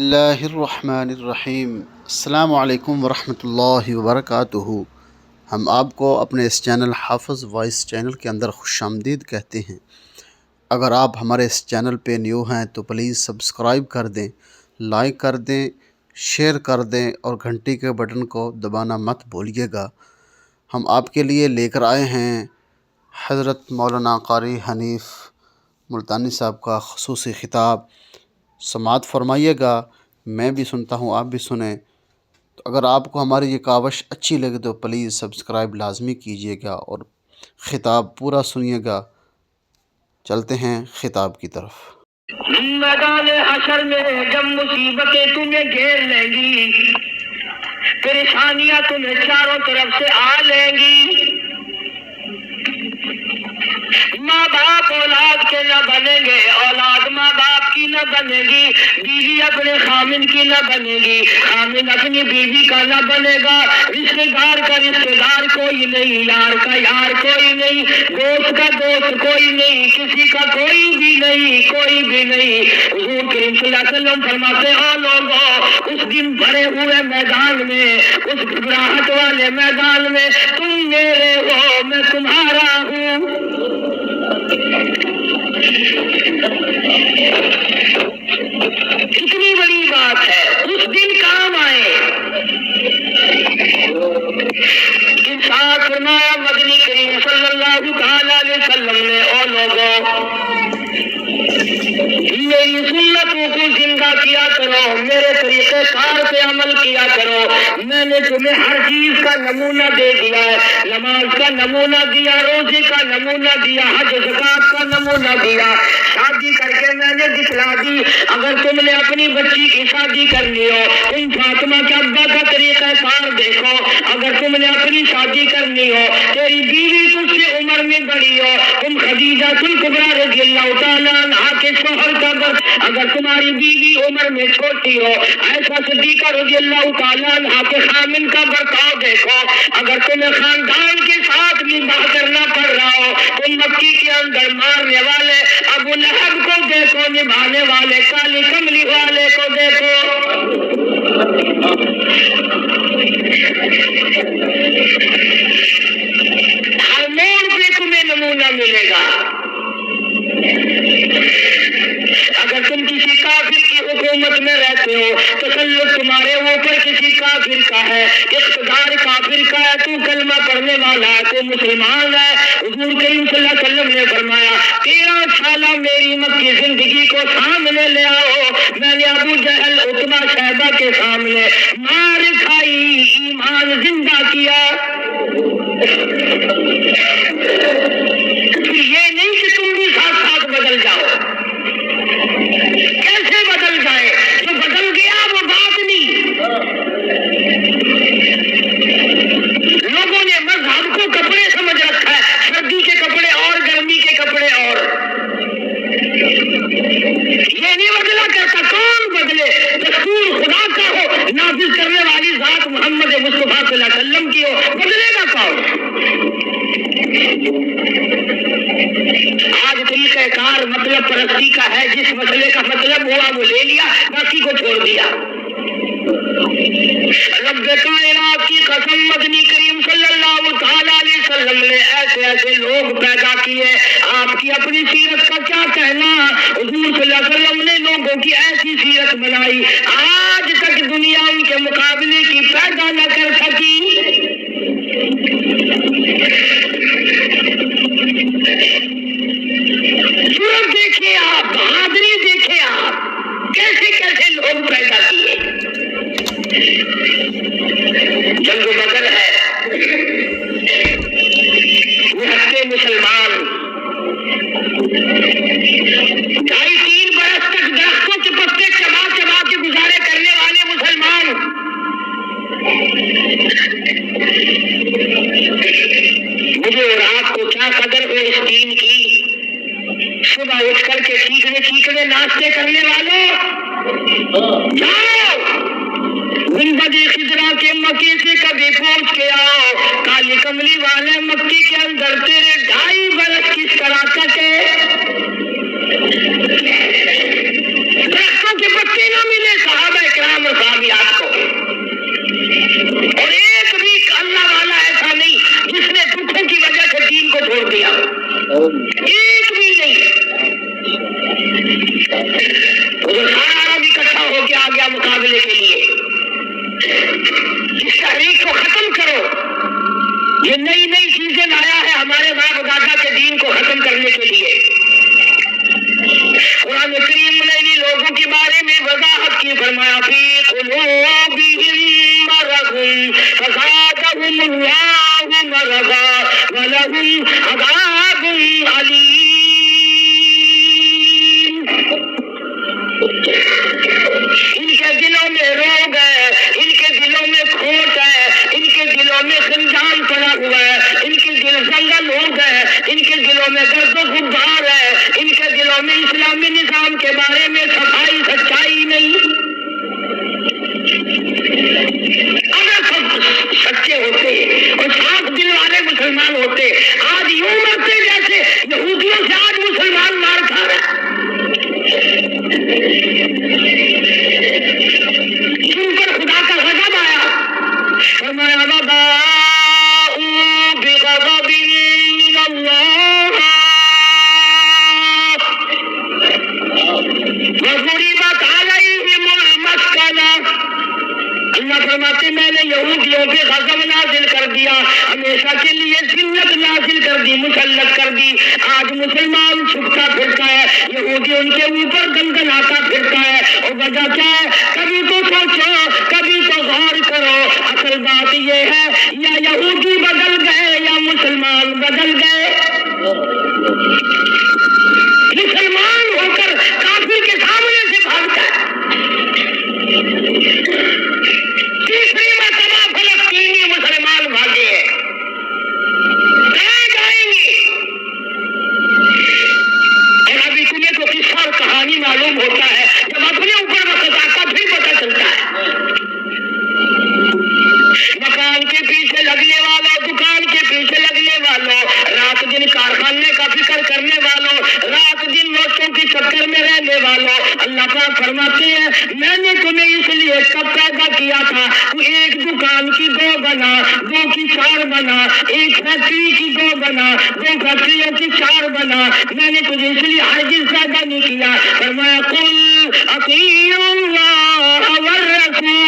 اللہ الرحمن الرحیم۔ السلام علیکم ورحمۃ اللہ وبرکاتہ۔ ہم آپ کو اپنے اس چینل حافظ وائس چینل کے اندر خوش آمدید کہتے ہیں۔ اگر آپ ہمارے اس چینل پہ نیو ہیں تو پلیز سبسکرائب کر دیں، لائک کر دیں، شیئر کر دیں اور گھنٹی کے بٹن کو دبانا مت بھولیے گا۔ ہم آپ کے لیے لے کر آئے ہیں حضرت مولانا قاری حنیف ملتانی صاحب کا خصوصی خطاب۔ سماعت فرمائیے گا، میں بھی سنتا ہوں، آپ بھی سنیں۔ تو اگر آپ کو ہماری یہ کاوش اچھی لگے تو پلیز سبسکرائب لازمی کیجیے گا اور خطاب پورا سنیے گا۔ چلتے ہیں خطاب کی طرف۔ میدان حشر میں جب مصیبتیں تمہیں گھیر لیں گی، پریشانیاں تمہیں چاروں طرف سے آ لیں گی، ماں باپ اولاد کے نہ بنیں گے، اولاد ماں باپ کی نہ بنے گی، بیوی اپنے خامن کی نہ بنے گی، خامن اپنی بیوی کا نہ بنے گا، رشتے دار کا رشتے دار کوئی نہیں، یار کا یار کوئی نہیں، دوست کا دوست کوئی نہیں، کسی کا کوئی بھی نہیں، کوئی بھی نہیں۔ حضور کریم صلی اللہ علیہ وسلم فرماتے ہیں لوگوں، اس دن بھرے ہوئے میدان میں، اس گھبراہٹ والے میدان میں تم میرے ہو، میں تمہارا ہوں۔ کتنی بڑی بات ہے، اس دن کام آئے۔ ارشاد فرمایا مدنی کریم صلی اللہ تعالی علیہ وسلم نے، او لوگوں میری سنتوں کو زندہ کیا کرو، میرے طریقے کار پہ عمل کیا کرو۔ میں نے تمہیں ہر چیز کا نمونہ دے دیا ہے، نماز کا نمونہ دیا، روزے کا نمونہ دیا، حج زکات کا نمونہ دیا، شادی کر کے میں نے دکھلا دی۔ اگر تم نے اپنی بچی کی شادی کرنی ہو، تم فاطمہ کے ابا کا طریقہ کار دیکھو۔ اگر تم نے اپنی شادی کرنی ہو، تیری بیوی تجھ سے عمر میں بڑی ہو، تم خدیجہ کبریٰ رضی اللہ تعالیٰ عنہا کے شوہر کا اگر تمہاری بیوی عمر میں چھوٹی ہو، عائشہ صدیقہ رضی اللہ تعالیٰ عنہا کے خامن کا برتاؤ دیکھو۔ اگر تمہیں خاندان کے ساتھ نباہ کرنا پڑ رہا ہو، تم مکی کے اندر مارنے والے ابو لہب کو دیکھو، نبھانے والے کالی کملی والے کو دیکھو۔ ہر موڑ پہ تمہیں نمونہ ملے گا۔ اگر تم کسی کافر کی حکومت میں رہتے ہو، تسلط تمہارے اوپر کسی کافر کا ہے، اقتدار کافر کا ہے، تو کلمہ پڑھنے والا ہے، تو مسلمان ہے۔ حضور کریم صلی اللہ علیہ وسلم نے فرمایا 13 سالہ میری مکی زندگی کو سامنے لے آؤ، میں نے ابو جہل عتبہ شیبہ کے سامنے مار کھائی، ایمان زندہ کیا۔ یہ نہیں کہ تم بھی ساتھ ساتھ بدل جاؤ، کیسے بدل جائے؟ جو بدل گیا وہ بات نہیں۔ لوگوں نے مذہب کو کپڑے سمجھ رکھا ہے، سردی کے کپڑے اور گرمی کے کپڑے اور۔ یہ نہیں بدلا کرتا، کون بدلے؟ دستور خدا کا ہو، نافذ کرنے والی ذات محمد مصطفیٰ صلی اللہ علیہ وسلم کی ہو، بدلے گا کون؟ آج طریقہ کار مطلب پرستی کا ہے، جس مسئلے کا مطلب ہوا وہ لے لیا، باقی کو چھوڑ دیا۔ رب کائنات کی قسم، مدنی کریم صلی اللہ تعالی علیہ وسلم نے ایسے ایسے لوگ پیدا کیے۔ آپ کی اپنی سیرت کا کیا کہنا؟ حضور صلی اللہ علیہ وسلم نے لوگوں کی ایسی سیرت بنائی، آج تک دنیا ان کے مقابلے کی پیدا نہ کر سکی۔ جرأت دیکھیں آپ، بہادری دیکھیں آپ، کیسے کیسے لوگ پیدا کیے۔ جنگ بدر ہے، نہتے مسلمان 2.5-3 برس تک درختوں کے پتے چبا چبا کے گزارے کرنے والے مسلمان، مجھے اور آپ کو کیا قدر ہو اس دین کی؟ صبح اٹھ کر کے چیخنے چیخنے ناشتے کرنے والوں، جاؤ گنبد خضرا کے مکے سے کبھی پہنچ کے آؤ، کالی کملی والے مکی کے اندر تیرے 2.5 برس کس طرح کٹے، درختوں کے پتے نہ ملے، صحابہ کی فرمایا فی قلوبہم مرض فزادہم اللہ مرضا ولہم عذاب علیم۔ ان کے دلوں میں روگ ہے، ان کے دلوں میں کھوٹ ہے، ان کے دلوں میں خندان پڑا ہوا ہے، ان کے دل زنگل ہو گئے، ان کے دلوں میں درد و غبار ہے، ان کے دلوں میں اسلامی نظام کے بارے میں صفائی سچائی نہیں۔ اگر سب سچے ہوتے اور صاف دل والے مسلمان ہوتے، آج یوں مرتے جیسے یہودیوں سے آج مسلمان مار کھا رہا ہے۔ جن پر خدا کا غضب آیا، فرمایا وباءوا بغضب من اللہ وضربت علیہم المسکنہ۔ اللہ فرماتے میں نے یہودیوں پہ غضب نازل کر دیا، ہمیشہ کے لیے ذلت نازل کر دی، مسلط کر دی۔ آج مسلمان چھپتا پھرتا ہے، یہودی ان کے اوپر گنگناتا پھرتا ہے، اور وجہ کیا ہے؟ کبھی تو سوچو، کبھی تو غور کرو، اصل بات یہ ہے یا یہودی بدل گئے یا مسلمان بدل گئے۔ مسلمان ہو کر کافر کے سامنے سے بھاگتا ہے۔ تیسری مرتبہ فلسطینی مسلمان بھاگے ہیں، کہاں جائیں گے؟ اور ابھی تمہیں تو قصہ اور کہانی معلوم ہوتا ہے، جب اپنے اوپر وقت آتا پھر پتہ چلتا ہے۔ مکان کے پیچھے لگنے والوں، دکان کے پیچھے لگنے والوں، رات دن کارخانے کا فکر کرنے والوں، رات دن نوٹوں کے چکر میں رہنے والوں، اللہ پاک فرماتے ہیں میں نے تمہیں اس لیے کب پیدا کیا تھا، تو ایک دکان کی دو بنا، دو کی چار بنا، ایک فیکٹری کی دو بنا، دو فیکٹریوں کی چار بنا، میں نے تجھے اس لیے ہرگز پیدا نہیں کیا۔ فرمایا قل اطیعوا اللہ والرسول۔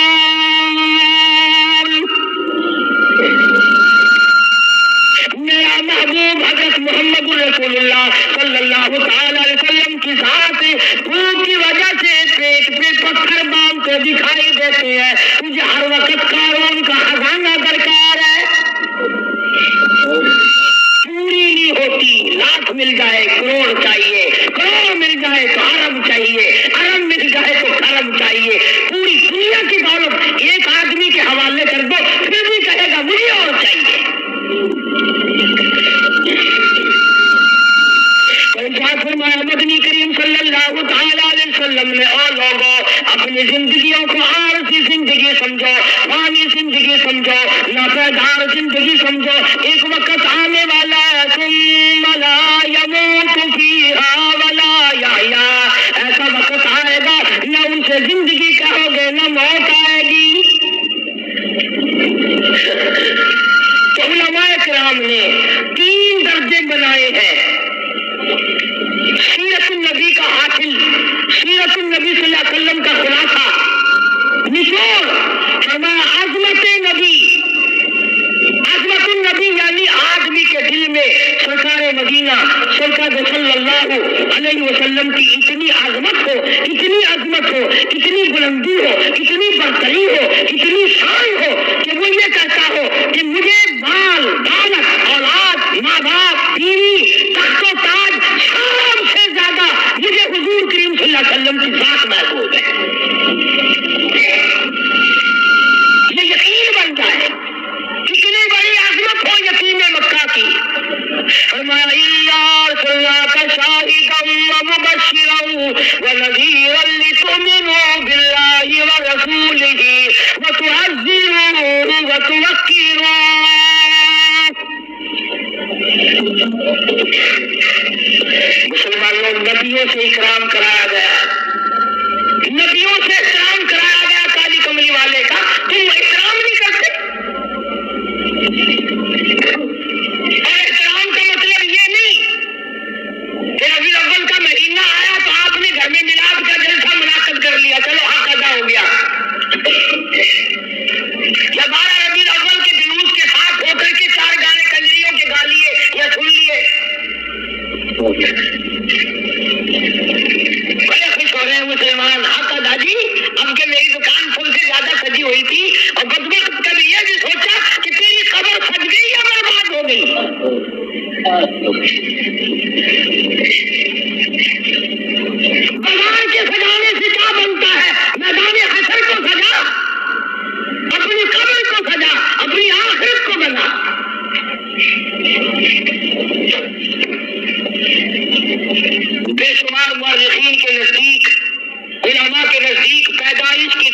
میرا محبوب حضرت محمد رسول اللہ صلی اللہ تعالی علیہ وسلم کی ذات بھوک کی وجہ سے پیٹ پہ پتھر باندھتے دکھائی دیتے ہیں، تجھے ہر وقت قارون کا خزانہ درکار ہے، پوری نہیں ہوتی، لاکھ مل جائے کروڑ چاہیے، کروڑ مل جائے تو ارب چاہیے، ارب مل جائے تو کرم چاہیے، پوری دنیا کی دولت ایک آدمی کے حوالے کر دو پھر بھی کہے گا مجھے اور چاہیے۔ فرمایا مدنی کریم صلی اللہ تعالی علیہ وسلم نے اور لوگوں اپنی زندگیوں کو عارضی زندگی سمجھو، فانی زندگی سمجھو، ناپائیدار زندگی سمجھو، ایک وقت آنے والا ہے ثم لا يموت فيها ولا يحيا، ایسا وقت آئے گا نہ ان سے زندگی کہو گے نہ موت آئے گی۔ تو علماء کرام نے 3 درجے بنائے ہیں، سیرت النبی کا حاصل، سیرت النبی صلی اللہ علیہ وسلم کا خلاصہ، نچوڑ۔ فرمایا عظمت نبی، عظمت النبی یعنی آدمی کے دل میں سرکار مدینہ سرکار صلی اللہ علیہ وسلم کی اتنی عظمت ہو، اتنی عظمت ہو، اتنی بلندی ہو، اتنی برتری ہو، اتنی شان ہو کہ وہ یہ کہتا ہو کہ مجھے بال دولت اولاد ماں باپ بیوی تخت و تاج سب سے زیادہ مجھے حضور کریم صلی اللہ علیہ وسلم کی ذات محبوب ہے۔ یہ یقین بن جائے، کتنی بڑی عظمت ہو یتیم مکہ کی۔ فرمایا اِنَّا أَرْسَلْنَاكَ شَاهِدًا وَمُبَشِّرًا وَنَذِيرًا لِتُؤْمِنُوا بِاللَّهِ وَرَسُولِهِ وَتُعَزِّرُوهُ وَتُوَقِّرُوهُ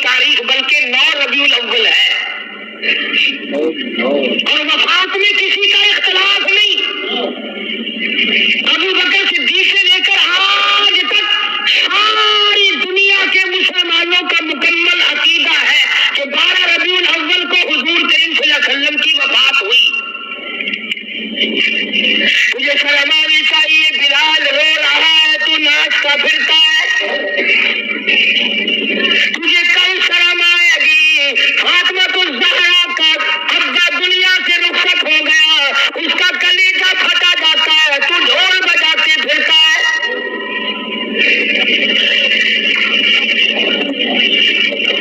تاریخ بلکہ 9 ربیع الاول ہے، اور وفات میں کسی کا اختلاف نہیں۔ ابو بکر صدیق سے لے کر آج تک ساری دنیا کے مسلمانوں کا مکمل عقیدہ ہے کہ 12 ربیع الاول کو حضور کریم صلی اللہ علیہ وسلم کی وفات ہوئی۔ تجھے شرم آنی چاہیے، بلال رو رہا ہے تو ناچتا پھرتا ہے۔ تجھے کل شرم آئے گی، فاطمہ الزہرا کا ابا دنیا سے رخصت ہو گیا، اس کا کلیجہ پھٹا جاتا ہے، تو ڈھول بجاتے پھرتا ہے۔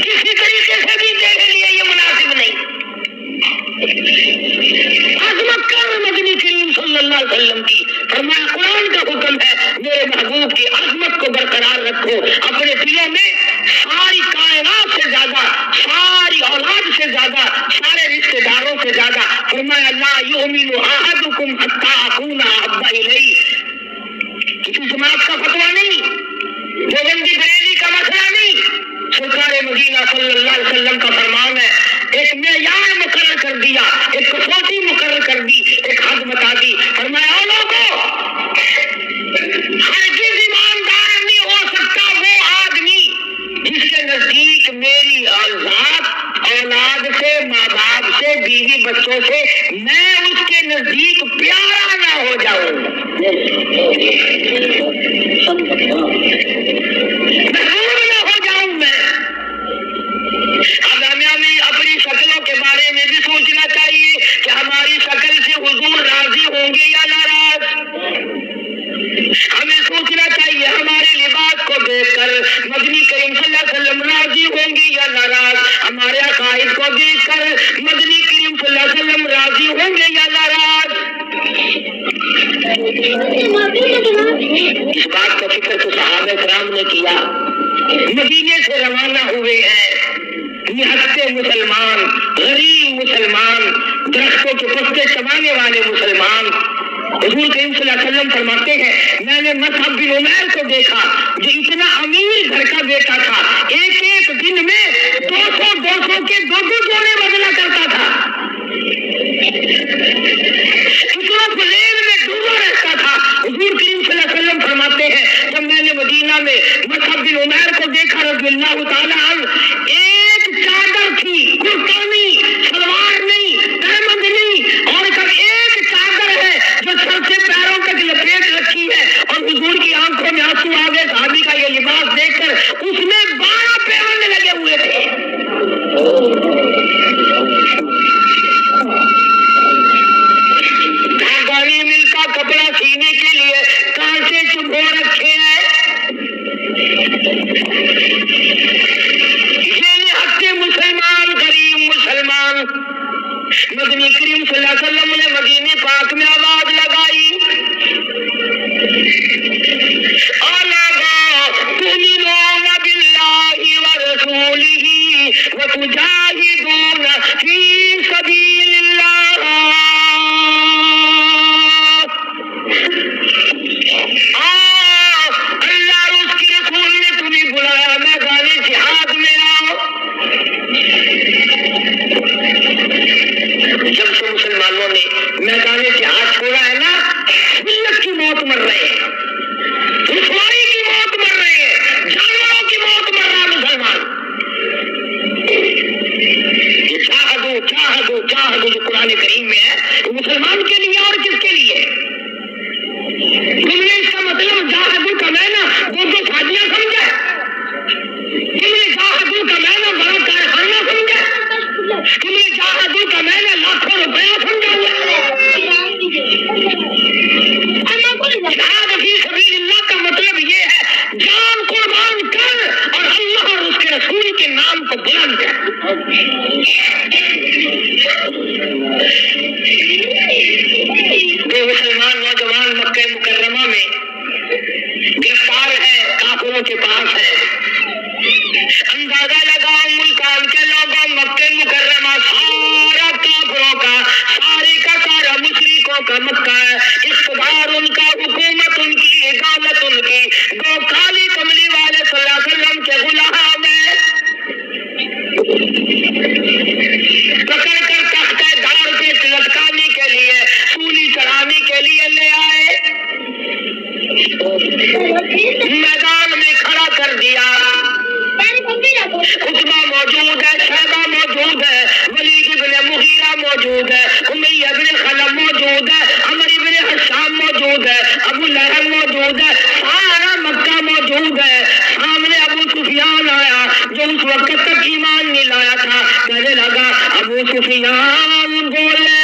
کسی طریقے سے بھی تیرے لیے یہ مناسب نہیں۔ عظمت کر مدنی کریم صلی اللہ علیہ وسلم کی، فرمایا قرآن کا حکم ہے میرے محبوب کی عظمت کو برقرار رکھو اپنے دلوں میں، ساری کائنات سے زیادہ، ساری اولاد سے زیادہ، سارے رشتے داروں سے زیادہ۔ فرمایا لا یؤمن احدکم حتی اکون احب الیہ۔ کسی جماعت کا فتویٰ نہیں، دیوبندی بریلی کا مسئلہ نہیں، سرکار مدینہ صلی اللہ علیہ وسلم کا فرمان ہے۔ ایک معیار مقرر کر دیا، ایک کسوٹی مقرر کر دی، ایک حد بتا دی۔ فرمایا اے لوگوں، ہرگز ایماندار نہیں ہو سکتا وہ آدمی جس کے نزدیک میری ذات، اولاد سے، ماں باپ سے، بیوی بچوں سے میں اس کے نزدیک پیارا نہ ہو جاؤں، محبوب نہ ہو جاؤں میں۔ اب ہمیں اپنی شکلوں کے بارے میں بھی سوچنا چاہیے کہ ہماری شکل سے حضور راضی ہوں گے یا ناراض۔ ہمیں سوچنا چاہیے ہمارے لباس کو دیکھ کر مدنی کریم صلی اللہ علیہ وسلم راضی ہوں گے یا ناراض، ہمارے عقائد کو دیکھ کر مدنی کریم صلی اللہ علیہ وسلم راضی ہوں گے یا ناراض۔ اس بات کا فکر تو صحابہ کرام نے کیا، مدینے سے روانہ ہوئے ہیں، نہتے مسلمان، غریب مسلمان، درختوں کے پتے چبانے والے مسلمان۔ حضور کریم صلی اللہ علیہ وسلم فرماتے ہیں میں نے مصعب بن عمیر کو دیکھا جو اتنا امیر گھر کا بیٹا تھا، ایک ایک دن میں 200 کے 2 جوڑے بدلا کرتا تھا، اتنا فضیل میں ڈوبا رہتا تھا۔ حضور کریم صلی اللہ علیہ وسلم فرماتے ہیں جب میں نے مدینہ میں مصعب بن عمیر کو دیکھا رضی اللہ تعالیٰ عنہ، ایک چادر تھی، کرتا نہیں، سلوار نہیں، تہمد نہیں، اور ایک چادر ہے جو سر سے پیروں تک لپیٹ رکھی ہے، اور حضور کی آنکھوں میں آنسو آ گئے صحابی کا یہ لباس دیکھ کر، اس میں 12 پیوند لگے ہوئے تھے۔ دھاگا نہیں ملتا کپڑا سینے کے لیے، کانٹے چبھو رکھے ہیں۔ مسلمان، غریب مسلمان، مدنی کریم صلی اللہ علیہ وسلم نے مدینے پاک میں آواز لگائی، تؤمنون باللہ ورسولہ وتجاہدون فی سبیل اللہ۔ اللہ اور اس کے رسول نے تمہیں بلایا میدان جہاد میں آؤ۔ جب سے مسلمانوں نے میدان جہاد چھوڑا ہے نا، ملت کی موت مر رہے ہیں، رسوائی کی موت مر رہے ہیں، جانوروں کی موت مر رہا ہے مسلمان۔ یہ جاہدو جو قرآن کریم میں ہے، وہ مسلمان کے لیے اور کس کے لیے؟ تم نے اس کا مطلب جاہدو کا معنی 2 فاجیاں سمجھا، تم نے جاہدو کا معنی بڑا کارخانہ سمجھا، تم نے جاہدو کا معنی لاکھوں روپیہ سمجھا ہوا ہے۔ جہاد فی سبیل اللہ کا مطلب یہ ہے جان قربان کر اور اللہ اور اس کے رسول کے نام کو بلند کر۔ وہ مسلمان نوجوان مکہ مکرمہ میں گرفتار ہے، کافروں کے پاس ہے۔ اندازہ لگاؤ ملتان کے لوگوں، مکہ مکرمہ سارا کافروں کا، سارے کا سارا مشرکوں کا مکہ ہے، اقتدار ان کا، حکومت ان کی، دولت ان کی، 2 کالی کملی والے صلی اللہ علیہ وسلم کے غلام ہیں۔ پکڑ کر تختہ دار پہ لٹکانے کے لیے، سولی چڑھانے کے لیے لے آئے، میدان میں کھڑا کر دیا۔ عتبہ موجود ہے، شیبہ موجود ہے، ولید بن مغیرہ موجود ہے، امیہ بن خلف موجود ہے، عمر بن حشام موجود ہے، ابو لہب موجود ہے، سارا مکہ موجود ہے۔ سامنے ابو سفیان آیا جو اس وقت تک ایمان نہیں لایا تھا، کہنے لگا ابو سفیان بولے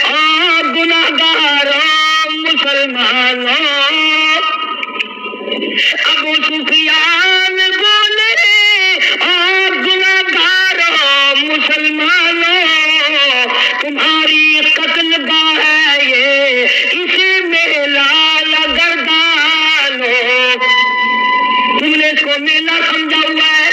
آپ گناہگاروں مسلمانوں، ابو سفیان بولے آپ گناہگاروں مسلمانوں، تمہاری قتل گاہ ہے یہ، اسے میلہ لگردانو۔ تم نے اس کو میلہ سمجھا ہوا ہے؟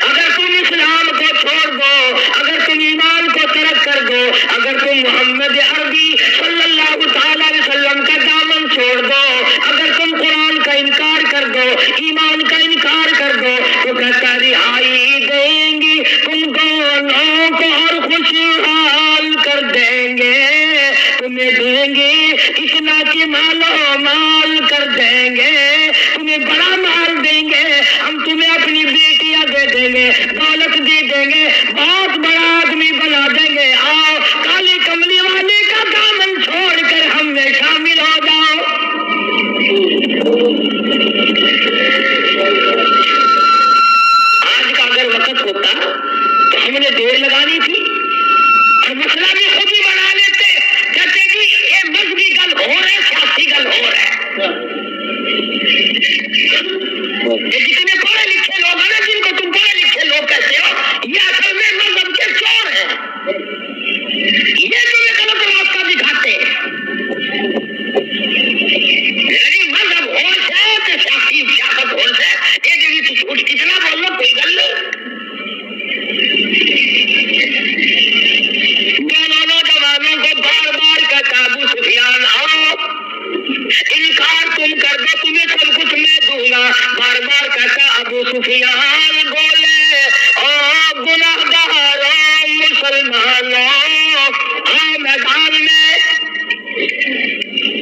اگر تم اسلام کو چھوڑ دو، اگر تم ایمان کو ترک کر دو، اگر تم محمد عربی صلی اللہ تعالی علیہ وسلم کا دامن چھوڑ دو، اگر تم قرآن کا انکار کر دو، ایمان کا انکار کر دو، تو کہتا رہائی دیں گی تم دونوں کو اور خوشحال کر دیں گے، تمہیں دیں گے اتنا کہ مالو مال کر دیں گے، تمہیں بڑا مال دیں گے، ہم تمہیں اپنی بیٹیاں دے دیں گے، دولت دے دیں گے، بہت بڑا آدمی بنا دیں گے، آؤ کالی کملی والے کا دامن چھوڑ کر ہم میں شامل ہو جاؤ۔ آج کا اگر وقت ہوتا تو ہم نے دیر لگانی تھی اور مسئلہ بھی خود ہی بنا لیتے، کہتے جی یہ مذہبی گل ہو رہا ہے، سیاسی گل ہو رہا ہے۔ یہ جتنے پڑھے لکھے لوگ ہیں نا، جن کو تم پڑھے لکھے لوگ کہتے ہو، یہ اصل میں مذہب کے چور ہیں، یہ تمہیں غلط راستہ دکھاتے ہیں۔ لیکن مذہب ہو جائے تو سیاست ہو جائے، یہ جو جھوٹ کتنا بول لو کوئی گل نہیں۔ دونوں نوجوانوں کو بار بار کہتا ابو سفیان آؤ، انکار تم کر دو تمہیں سب کچھ میں دوں گا، بار بار کہتا ابو سفیان بولے او گناہگاروں مسلمانوں، آؤ میدان میں،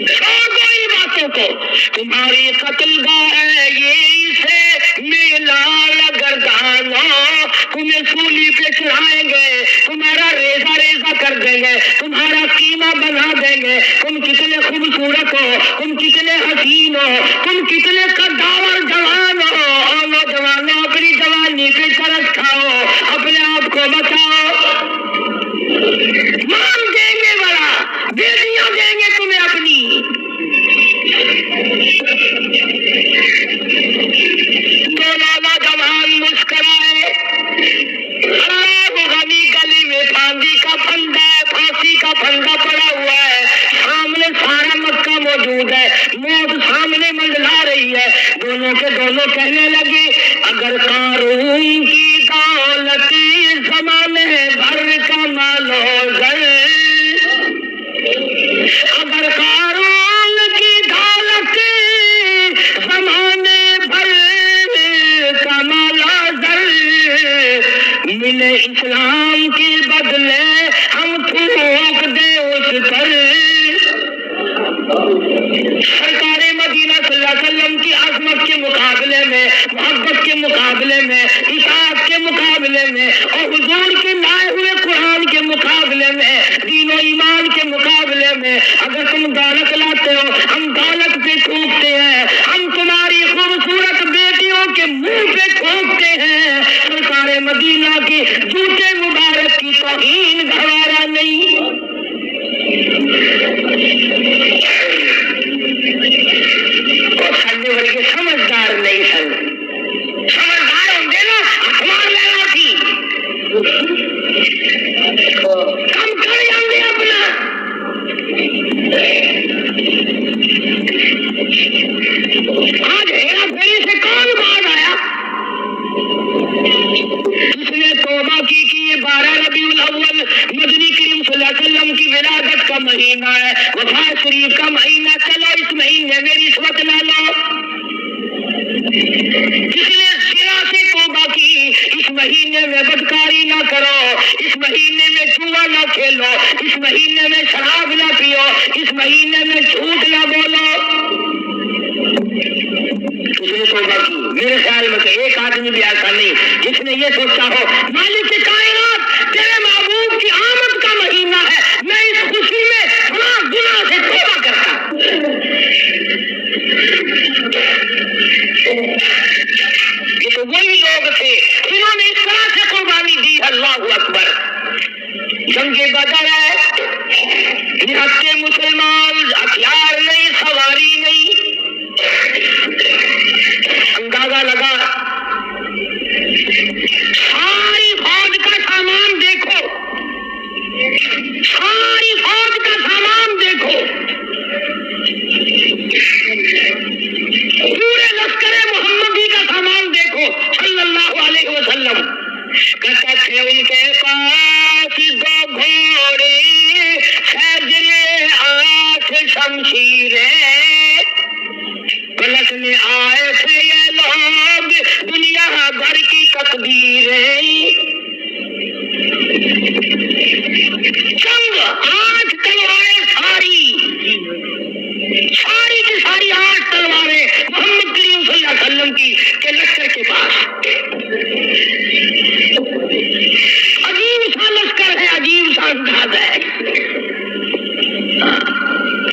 چھوڑ دو ان باتوں کو، تمہاری قتل گاہ ہے یہ، اسے میلہ لگردانوں، تمہیں سولی پہ چڑھائیں گے، تمہارا ریزہ ریزہ کر دیں گے، تمہارا قیمہ بنا دیں گے، تم کتنے خوبصورت ہو، تم کتنے حسین ہو، تم کتنے قداور جوان ہو، اور نوجوانوں اپنی جوانی پہ ترس کھاؤ، اپنے آپ کو بچاؤ، مال دیں گے بڑا، بیٹیاں دیں گے تمہیں اپنی۔ دونوں نوجوان مسکرائے، اللہ غنی گلی میں پھانسی کا پھندا ہے، پھانسی کا پھندا پڑا ہوا ہے، سامنے سارا مکہ موجود ہے، موت سامنے منڈلا رہی ہے، دونوں کے دونوں کہنے لگے اگر قارون کی دولت زمانے بھر کا مال و زر، اگر قارون کی دولت زمانے بھر کا مال و زر ملے اسلام کے بدلے ہم تھوک دے اس پر، سرکار مدینہ صلی اللہ علیہ وسلم کی عظمت کے مقابلے میں، محبت کے مقابلے میں، اطاعت کے مقابلے میں، اور حضور کے لائے ہوئے قرآن کے مقابلے میں، دین و ایمان کے مقابلے میں اگر تم دولت لاتے ہو، ہم دولت پہ تھوکتے ہیں، ہم تمہاری خوبصورت بیٹیوں کے منہ پہ تھوکتے ہیں، سرکار مدینہ کی جوتے مبارک کی توہین گوارا نہیں۔ اور سننے ورگے سمجھدار نہیں سن، سمجھدار ہوں گے نا اخبار لینا تھی، کم کر جاؤں اپنا۔ آج ہیرا پھیری سے کون باز آیا؟ اس نے توبہ کی کہ یہ 12 ربیع الاول میرے خیال میں کہ ایک آدمی بھی ایسا نہیں جس نے یہ سوچا ہو مالک کائنات تیرے محبوب کی آمد کا مہینہ ہے، میں اس خوشی میں فلاں گناہ سے توبہ کرتا ہوں۔ یہ تو وہی لوگ تھے جنہوں نے اس طرح سے قربانی دی۔ اللہ اکبر۔ جنگ بدر ہے، نہتے مسلمان، ہتھیار نہیں، سواری نہیں، اندازہ لگا ساری فوج کا سامان دیکھو، ساری فوج کا سامان دیکھو، پورے لشکر محمدی کا سامان دیکھو صلی اللہ علیہ وسلم۔ کہتے تھے ان کے پاس دو گھوڑے، سجلے 8 شمشیریں، پلٹنے آئے تھے یہ لوگ دنیا بھر کی تقدیریں۔ جنگ 8 تلواریں، ساری کی ساری 8 تلواریں محمد کریم صلی اللہ علیہ وسلم کی کے لشکر کے پاس۔ عجیب سا لشکر ہے، عجیب سا انداز ہے۔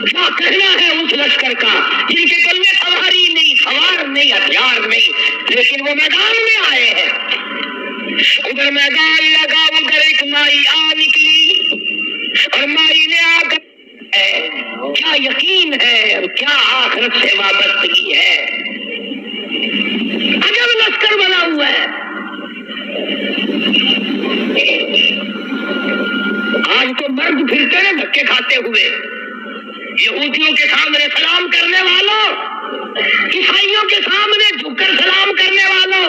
کیا کہنا ہے اس لشکر کا جن کے گلے سواری نہیں، سوار نہیں، ہتھیار نہیں، لیکن وہ میدان میں آئے ہیں۔ ادھر میدان لگا، ادھر ایک مائی آ نکلی اور مائی نے آ کر کیا یقین ہے اور کیا آخرت سے وابستگی ہے۔ عجب لشکر بنا ہوا ہے۔ آج تو مرد پھرتے ہیں دھکے کھاتے ہوئے، یہودیوں کے سامنے سلام کرنے والوں، عیسائیوں کے سامنے جھک کر سلام کرنے والوں،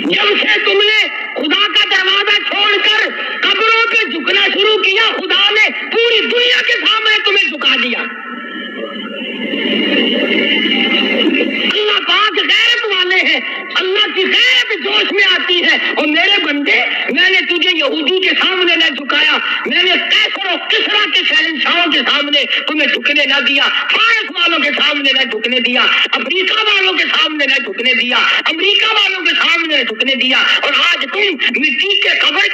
جب سے تم نے خدا کا دروازہ چھوڑ کر قبروں پہ جھکنا شروع کیا، خدا نے پوری دنیا کے سامنے تمہیں جھکا دیا۔ اللہ پاک غیرت والے ہیں، اللہ کی غیرت جوش میں آتی ہے۔ اور میرے بندے، میں نے تجھے یہودی کے سامنے نہ جھکایا، میں نے قیصر و کسریٰ کے شہنشاہوں کے سامنے تمہیں جھکنے نہ دیا، فارس والوں کے سامنے نہ جھکنے دیا، افریقہ والوں کے سامنے نہ جھکنے دیا، امریکہ والوں کے سامنے نہ جھکنے دیا۔ اور آج تم مٹی کے قبر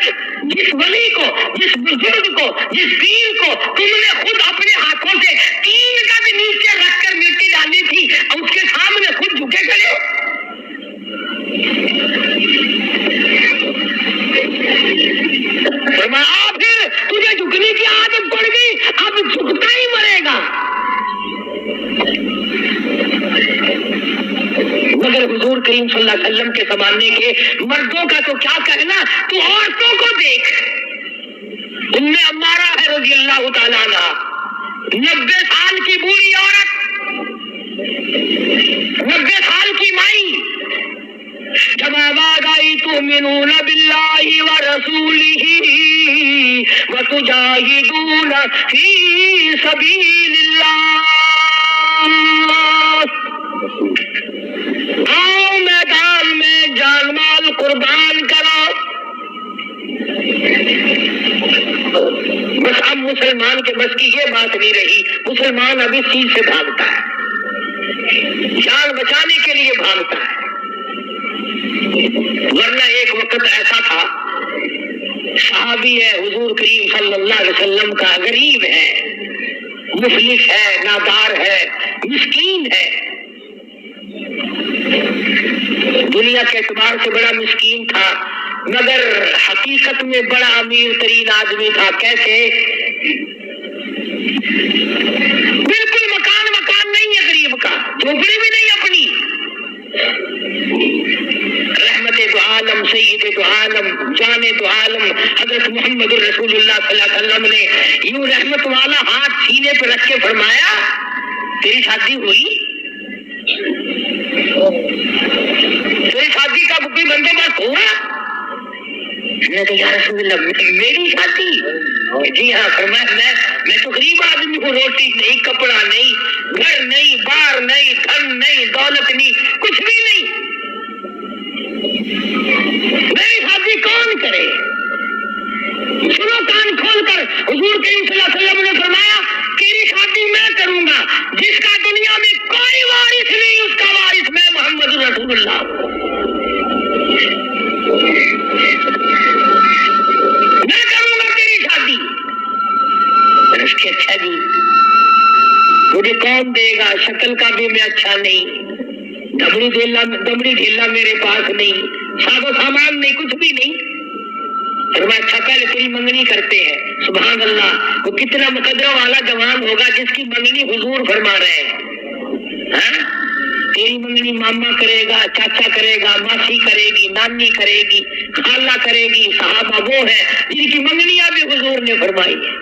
جس ولی کو، جس بزرگ کو، جس پیر کو تم نے خود اپنے ہاتھوں سے 3 گز نیچے رکھ کر مٹی ڈالی تھی، اور اس کے سامنے خود جھکے کھڑے ہو۔ فرمایا پھر تجھے جھکنے کی عادت پڑ گئی، اب جھکتا ہی مرے گا۔ مگر حضور کریم صلی اللہ علیہ وسلم کے زمانے کے مردوں کا تو کیا کہنا، تو عورتوں کو دیکھ، ام عمارہ ہے رضی اللہ تعالیٰ عنہ، 90 سال کی بوڑھی عورت، 90 سال کی مائی، جب آواز آئی تؤمنون باللہ ورسولہ وتجاہدون فی سبیل اللہ، آؤ میدان میں جان مال قربان کرو۔ بس اب مسلمان کے بس کی یہ بات نہیں رہی، مسلمان اب اس چیز سے بھاگتا ہے، جان بچانے کے لیے بھاگتا ہے۔ ورنہ ایک وقت ایسا تھا، صحابی ہے حضور کریم صلی اللہ علیہ وسلم کا، غریب ہے، مفلس ہے، نادار ہے، مسکین ہے، دنیا کے اعتبار سے بڑا مسکین تھا، مگر حقیقت میں بڑا امیر ترین آدمی تھا۔ کیسے؟ بالکل مکان نہیں ہے غریب کا، جھوپڑی بھی نہیں اپنی۔ رحمت دو عالم، سید دو عالم، جان دو عالم حضرت محمد رسول اللہ صلی اللہ علیہ وسلم نے یوں رحمت والا ہاتھ سینے پہ رکھ کے فرمایا، تیری شادی ہوئی؟ تیری شادی کا کوئی بندوبست ہوا؟ میں تو یا رسول اللہ میری شادی؟ جی ہاں۔ فرمایا میں تو غریب آدمی ہوں، روٹی نہیں، کپڑا نہیں، گھر نہیں، بار نہیں، دھن نہیں، دولت نہیں، کچھ بھی نہیں، میری شادی کون کرے؟ سنو کان کھول کر، حضور کریم صلی اللہ علیہ وسلم نے فرمایا تیری شادی میں کروں گا، جس کا دنیا میں کوئی وارث نہیں، اس کا وارث میں محمد رسول رسول اللہ. میں کروں گا تیری شادی. میں اس کے اچھا جی مجھے کون دے گا؟ شکل کا بھی میں اچھا نہیں، دمڑی ڈھیلا میرے پاس نہیں، ساز و سامان نہیں، کچھ بھی نہیں. فرمایا اچھا پہلے تیری منگنی کرتے ہیں. سبحان اللہ، وہ کتنا مقدرہ والا جوان ہوگا جس کی منگنی حضور فرما رہے ہیں. تیری منگنی ماما کرے گا، چاچا کرے گا، ماسی کرے گی، نانی کرے گی، خالہ کرے گی. صحابہ وہ ہے جن کی منگنیاں بھی حضور نے فرمائی ہے.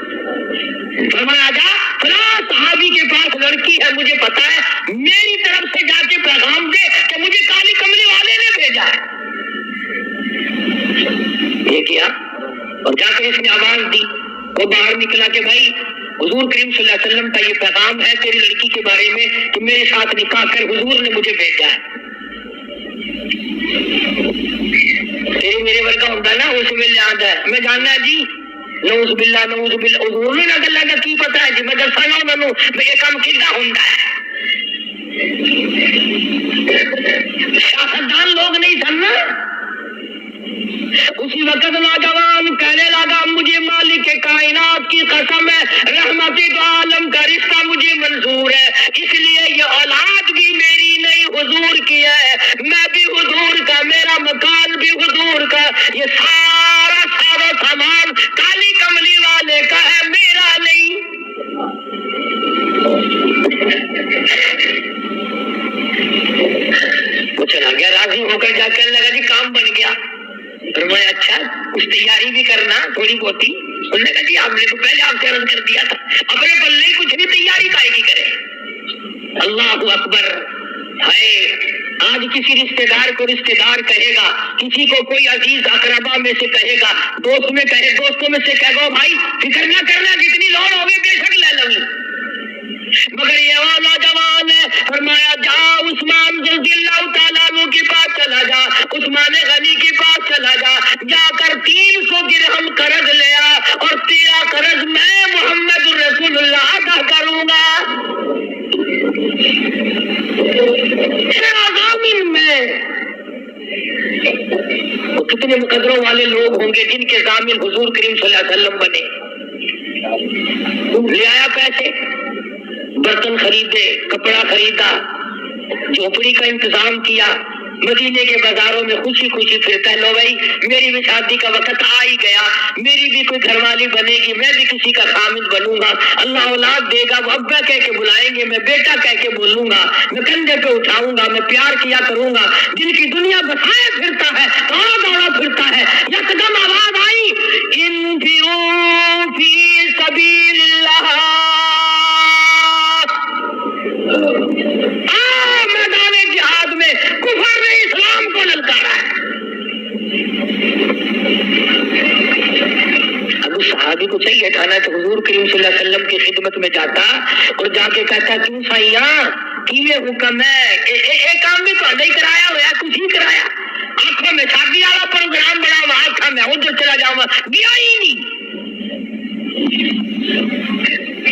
فرمایا جا فلاں صحابی کے پاس لڑکی ہے، مجھے پتا ہے، میری طرف سے جا کے پیغام دے کہ مجھے کالی کملی والے نے بھیجا ہے. یہ کیا اور جا کر اس نے آواز دی. وہ باہر نکلا کہ بھائی حضور کریم صلی اللہ علیہ وسلم کا یہ پیغام ہے تیری لڑکی کے بارے میں کہ میرے ساتھ نکاح کر، حضور نے مجھے بھیجا ہے. تیری میرے ورگا ہوتا نا اس ویلے آتا ہے میں جاننا جی نعوذ باللہ نعوذ باللہ حضور نے نہ گلا کی پتا ہے جی میں دسا نا انہوں نے یہ کام کیدا ہوندا ہے. سیاستدان لوگ نہیں سننا. اسی وقت نوجوان کہنے لگا مجھے مالک کائنات کی قسم ہے رحمت دو عالم کا رشتہ مجھے منظور ہے، اس لیے یہ اولاد بھی میری نہیں حضور کی ہے، میں بھی حضور کا، میرا مکان بھی حضور کا، یہ سارا سارا سامان کالی کملی والے کا ہے، میرا نہیں. وہ چلا گیا راضی ہو کر، جا کر لگا جی کام بن گیا. فرمایا اچھا کچھ تیاری بھی کرنا تھوڑی بہتی. انہوں نے کہا جی آپ نے تو پہلے آپ سے عرض کر دیا تھا اپنے پلے کچھ بھی تیاری کائے کی کرے. اللہ اکبر. ہے آج کسی رشتے دار کو رشتے دار کہے گا، کسی کو کوئی عزیز اقربا میں سے کہے گا، دوست میں کہے، دوستوں میں سے کہے گا بھائی فکر نہ کرنا جتنی لوڑ ہوگی بے شک لے لوں. مگر یہ والا جوان ہے. فرمایا جا عثمان رضی اللہ تعالیٰ عنہ کے پاس چلا جا، عثمان غنی کے پاس چلا جا، جا کر 300 درہم قرض لیا اور تیرا قرض میں محمد رسول اللہ ادا کروں گا. ضامن میں وہ کتنے مقدروں والے لوگ ہوں گے جن کے ضامن حضور کریم صلی اللہ علیہ وسلم بنے. لے آیا پیسے، برتن خریدے، کپڑا خریدا، جھوپڑی کا انتظام کیا، مدینے کے بازاروں میں خوشی خوشی پھرتا ہے. لو بھائی میری بھی شادی کا وقت آ ہی گیا، میری بھی کوئی گھر والی بنے گی، میں بھی کسی کا خامد بنوں گا، اللہ اولاد دے گا، وہ ابا کہہ کے بلائیں گے، میں بیٹا کہہ کے بولوں گا، میں کندھے پہ اٹھاؤں گا، میں پیار کیا کروں گا. جن کی دنیا بسائے پھرتا ہے، دوڑا دوڑا پھرتا ہے، یکدم آواز آئی انفروا فی سبیل اللہ، میدان جہاد میں کفر نے اسلام کو للکارا ہے. اب اس صحابی کو چاہیے تھا نا کہ حضور کریم صلی اللہ علیہ وسلم کی خدمت میں جاتا اور جا کے کہتا کیوں سائیاں کیویں حکم ہے، ایک کام بھی تو نہیں کرایا ہوا، کچھ ہی کرایا. آنکھوں میں شادی والا پروگرام بنا ہوا، آنکھوں میں ادھر چلا جاؤں گیا ہی نہیں.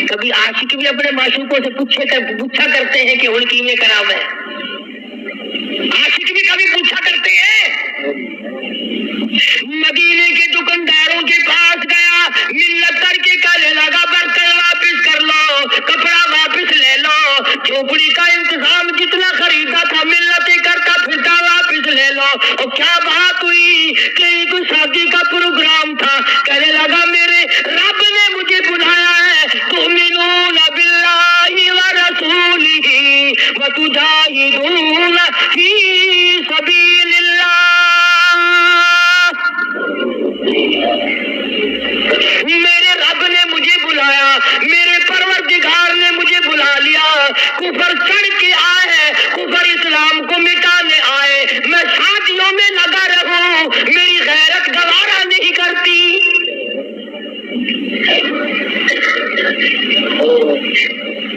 کبھی عاشق بھی اپنے معشوقوں سے پوچھا کرتے ہیں کہ ان کی میں کرام ہے. عاشق بھی کبھی پوچھا کرتے ہیں. مدینے کے دکانداروں کے پاس گیا، منت کر کے کہنے لگا برتن واپس کر لو، کپڑا واپس لے لو، جھوپڑی کا انتظام جتنا خریدا تھا منتیں کرتا پھرتا واپس لے لو. اور کیا بات ہوئی کہ کوئی شادی کا پروگرام تھا. کہنے لگا میرے رب نے مجھے بلایا ہے، تؤمنون باللہ ورسولہ وتجاہدون فی سبیل اللہ. میرے رب نے مجھے بلایا، میرے پروردگار نے مجھے بلا لیا. کفر چڑھ کے آئے، کفر اسلام کو مٹانے آئے، میں شادیوں میں لگا رہوں، میری غیرت گوارا نہیں کرتی.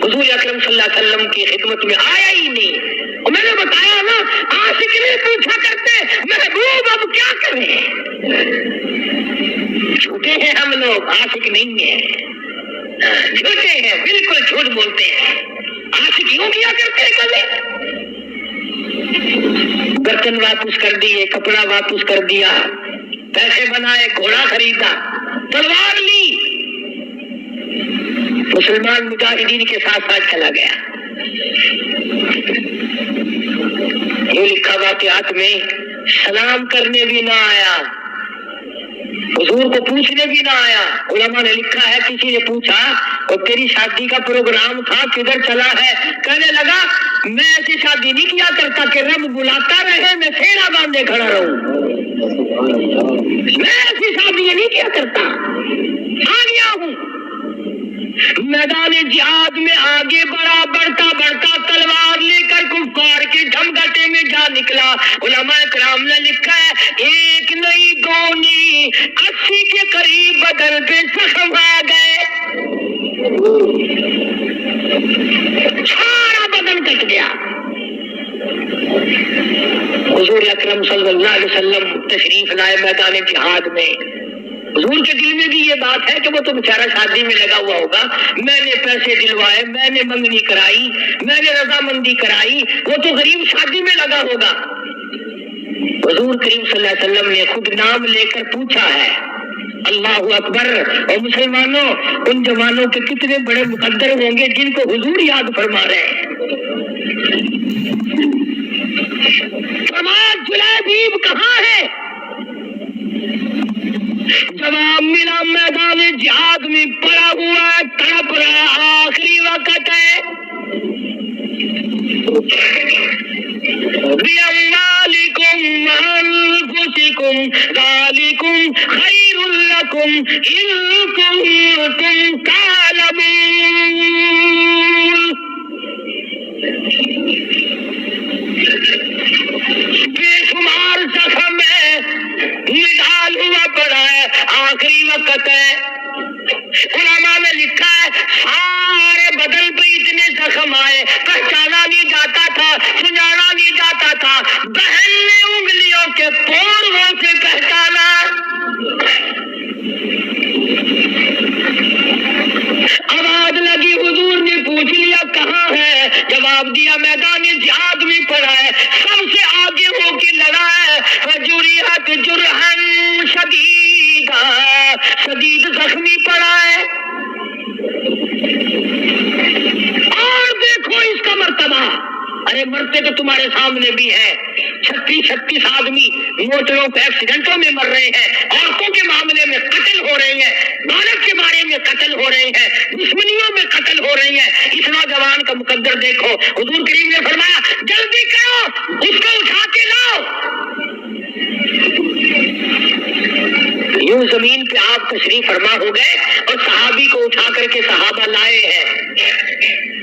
حضور اکرم صلی اللہ علیہ وسلم کی خدمت میں آیا ہی نہیں. اور میں نے بتایا نا عاشق نہیں پوچھا کرتے محبوب اب کیا کریں. جھوٹے ہیں ہم لوگ، عاشق نہیں ہیں، جھوٹے ہیں، بالکل جھوٹ بولتے ہیں. عاشق یوں کیا کرتے ہیں کبھی برتن واپس کر دیے، کپڑا واپس کر دیا، پیسے بنائے، گھوڑا خریدا، تلوار لی، مسلمان مجاہدین کے ساتھ ساتھ چلا گیا۔ یہ لکھا واقعات میں سلام کرنے بھی نہ آیا، حضور کو پوچھنے بھی نہ آیا۔ علماء نے لکھا ہے کسی نے پوچھا اور تیری شادی کا پروگرام تھا کدھر چلا ہے؟ کہنے لگا میں ایسی شادی نہیں کیا کرتا کہ رب بلاتا رہے میں سینا باندھے کھڑا رہوں، میں ایسی شادی نہیں کیا کرتا، آ گیا ہوں۔ میدان جہاد میں آگے بڑھا، بڑھتا بڑھتا تلوار لے کر کفار کے جھمگٹے میں جا نکلا۔ علماء کرام نے لکھا ہے ایک نہیں دو نہیں 80 کے قریب بدن پہ زخم آ گئے، سارا بدن کٹ گیا۔ حضور اکرم صلی اللہ علیہ وسلم تشریف لائے میدان جہاد میں۔ حضور کے دل میں بھی یہ بات ہے کہ وہ تو بیچارہ شادی میں لگا ہوا ہوگا، میں نے پیسے دلوائے، میں نے منگنی کرائی، میں نے رضامندی کرائی، وہ تو غریب شادی میں لگا ہوگا۔ حضور کریم صلی اللہ علیہ وسلم نے خود نام لے کر پوچھا ہے، اللہ اکبر۔ اور مسلمانوں ان جوانوں کے کتنے بڑے مقدر ہوں گے جن کو حضور یاد فرما رہے ہیں۔ فرمایا جلیبیب کہاں ہے؟ جواب ملا میدان جہاد میں پڑا ہوا ہے، تڑپ رہا، آخری وقت ہے۔ بِأَمْوَالِكُمْ وَأَنفُسِكُمْ ذَلِكُمْ خَيْرٌ لَكُمْ إِن كُنتُمْ تَعْلَمُونَ۔ بے شمار زخم ہے، نڈال ہوا پڑا ہے، آخری وقت ہے۔ علماء نے لکھا ہے سارے بدن پہ اتنے زخم آئے، پہچانا نہیں جاتا تھا، سنجانا نہیں جاتا تھا۔ بہن نے انگلیوں کے پوروں سے پہچانا۔ آواز لگی، حضور نے پوچھ لیا کہاں ہے؟ جواب دیا میدان جہاد میں پڑا ہے، سب سے آگے ہو کے لڑا ہے۔ وجرحت جرحا شدیدا، شدید زخمی پڑا ہے۔ اور دیکھو اس کا مرتبہ، ارے مرتے تو تمہارے سامنے بھی ہے، 36 آدمی موٹروں پہ ایکسیڈنٹوں میں مر رہے ہیں، عورتوں کے معاملے میں قتل ہو رہے ہیں، دولت کے بارے میں قتل ہو رہے ہیں، دشمنیوں میں قتل ہو رہی ہیں۔ اس نوجوان کا مقدر دیکھو، حضور کریم نے فرمایا جلدی کرو، اس کو اٹھا کے لاؤ۔ یوں زمین پہ آپ تشریف فرما ہو گئے اور صحابی کو اٹھا کر کے صحابہ لائے ہیں،